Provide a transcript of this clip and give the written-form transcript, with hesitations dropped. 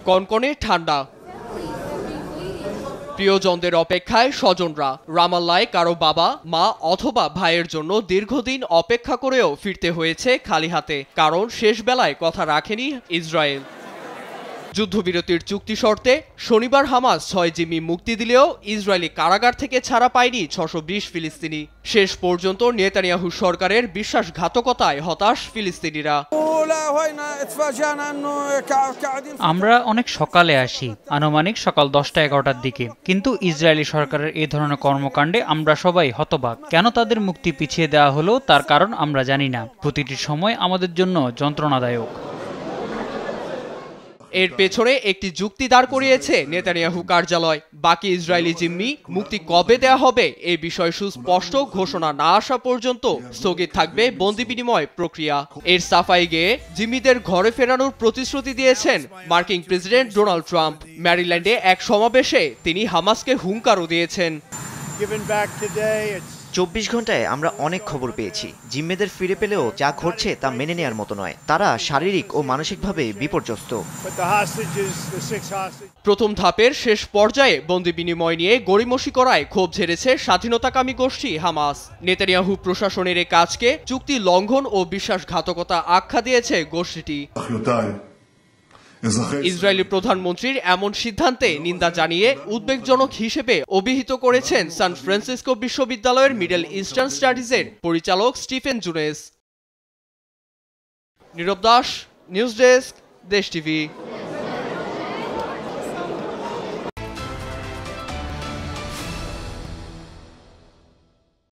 কনকনে ঠান্ডা, প্রিয়জনদের অপেক্ষায় স্বজনরা। রামাল্লায় কারো বাবা, মা অথবা ভাইয়ের জন্য দীর্ঘদিন অপেক্ষা করেও ফিরতে হয়েছে খালি হাতে, কারণ শেষ বেলায় কথা রাখেনি ইসরায়েল। যুদ্ধবিরতির চুক্তি শর্তে শনিবার হামাস 6 জিম্মি মুক্তি দিলেও ইসরায়েলি কারাগার থেকে ছাড়া পায়নি 620 ফিলিস্তিনি। শেষ পর্যন্ত নেতানিয়াহু সরকারের বিশ্বাসঘাতকতায় হতাশ ফিলিস্তিনিরা। আমরা অনেক সকালে আসি, আনুমানিক সকাল 10টা-11টার দিকে, কিন্তু ইসরায়েলি সরকারের এই ধরনের কর্মকাণ্ডে আমরা সবাই হতবাক। কেন তাদের মুক্তি পিছিয়ে দেওয়া হলো তার কারণ আমরা জানি না। প্রতিটি সময় আমাদের জন্য যন্ত্রণাদায়ক। এর পেছনে একটি যুক্তি দাঁড় করিয়েছে নেতানিয়াহু কার্যালয়। বাকি ইসরায়েলি জিম্মি মুক্তি কবে দেয়া হবে এই বিষয়ে সুস্পষ্ট ঘোষণা না আসা পর্যন্ত স্থগিত থাকবে বন্দি বিনিময় প্রক্রিয়া। এর সাফাই গেয়ে জিম্মিদের ঘরে ফেরানোর প্রতিশ্রুতি দিয়েছেন মার্কিন প্রেসিডেন্ট ডোনাল্ড ট্রাম্প। ম্যারিল্যান্ডে এক সমাবেশে তিনি হামাসকে হুঙ্কারও দিয়েছেন। 24 ঘন্টায় আমরা অনেক খবর পেয়েছি। জিম্মিদের ফিরে পেলেও যা ঘটছে তা মেনে নেওয়ার মতো নয়। তারা শারীরিক ও মানসিকভাবে বিপর্যস্ত। প্রথম ধাপের শেষ পর্যায়ে বন্দি বিনিময় নিয়ে গড়িমসি করায় ক্ষোভ ঝেড়েছে স্বাধীনতাকামী গোষ্ঠী হামাস। নেতানিয়াহু প্রশাসনের এই কাজকে চুক্তি লঙ্ঘন ও বিশ্বাসঘাতকতা আখ্যা দিয়েছে গোষ্ঠীটি। ইসরায়েলি প্রধানমন্ত্রীর এমন সিদ্ধান্তে নিন্দা জানিয়ে উদ্বেগজনক হিসেবে অভিহিত করেছেন সান ফ্রান্সিসকো বিশ্ববিদ্যালয়ের মিডল ইস্টার্ন স্টাডিজের পরিচালক স্টিফেন জুনেস। নীরব দাস, নিউজ ডেস্ক, দেশ টিভি।